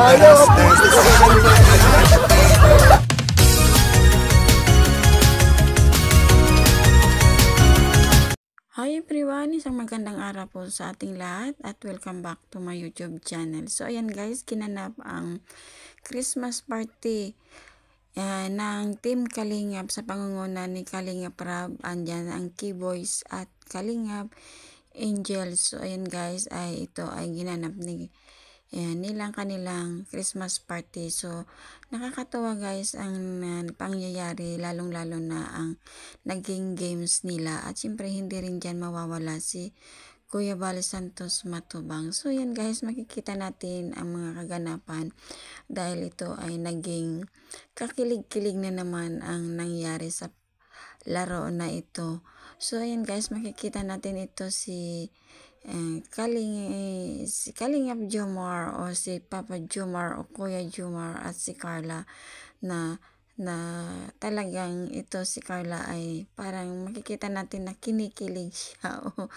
Hi everyone! Isang magandang araw po sa ating lahat at welcome back to my YouTube channel. So ayan guys, kinanap ang Christmas party ng Team Kalingap sa pangunguna ni Kalingap Rab. Andyan ang Keyboys at Kalingap Angels. So ayan guys, ito ay ginanap nilang kanilang Christmas party. So nakakatawa guys ang pangyayari, lalong lalo na ang naging games nila, at syempre hindi rin dyan mawawala si Kuya Bal Santos Matubang. So yan guys, makikita natin ang mga kaganapan dahil ito ay naging kakilig-kilig na naman ang nangyari sa laro na ito. So ayan guys, makikita natin ito si Kalingap Jomar o si Papa Jomar o Kuya Jomar at si Carla na talagang ito si Carla ay parang makikita natin na kinikilig siya o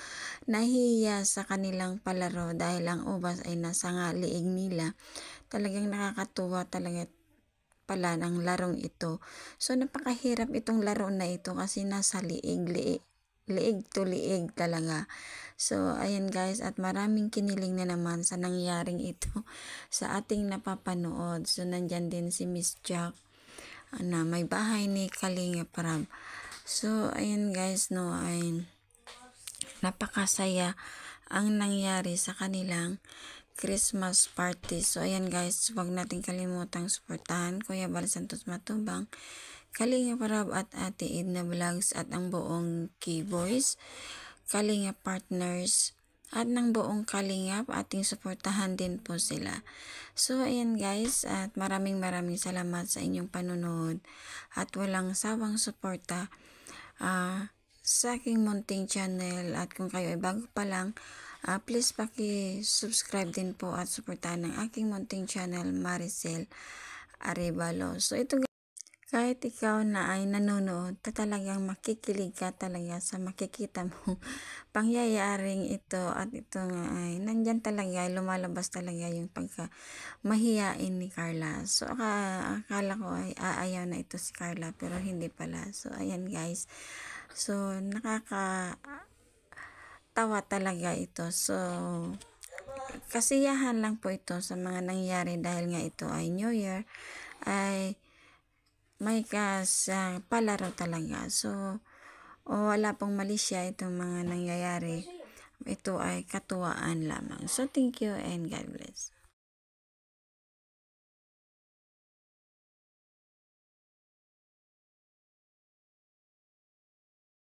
nahihiya sa kanilang palaro dahil ang ubas ay nasa liig nila. Talagang nakakatuwa talaga pala ng larong ito. So napakahirap itong laro na ito kasi nasa liig to liig talaga. So ayan guys, at maraming kiniling na naman sa nangyaring ito sa ating napapanood. So nandyan din si Miss Jack na may bahay ni Kalingap Rab. So ayan guys, no, ay napakasaya ang nangyari sa kanilang Christmas party. So ayan guys, huwag natin kalimutang suportahan Kuya Bal Santos Matubang, Kalingap Rab at Ate Edna Vlogs at ang buong Keyboys, Kalingap Partners at ng buong Kalingap. Ating suportahan din po sila. So ayan guys, at maraming salamat sa inyong panonood at walang sawang suporta sa aking munting channel. At kung kayo ay bago pa lang, please paki-subscribe din po at suportahan ng aking munting channel, Maricel Arevalo. So ito, kahit ikaw na ay nanonood, talagang makikilig ka talaga sa makikita mo pangyayaring ito. At ito nga ay nandyan talaga, lumalabas talaga yung pagka mahiyain ni Carla. So akala ko ay aayaw na ito si Carla, pero hindi pala. So ayan guys, so nakakatawa talaga ito. So kasiyahan lang po ito sa mga nangyari dahil nga ito ay New Year, ay may palaro talaga. So wala pong mali siya itong mga nangyayari. Ito ay katuwaan lamang. So thank you and God bless.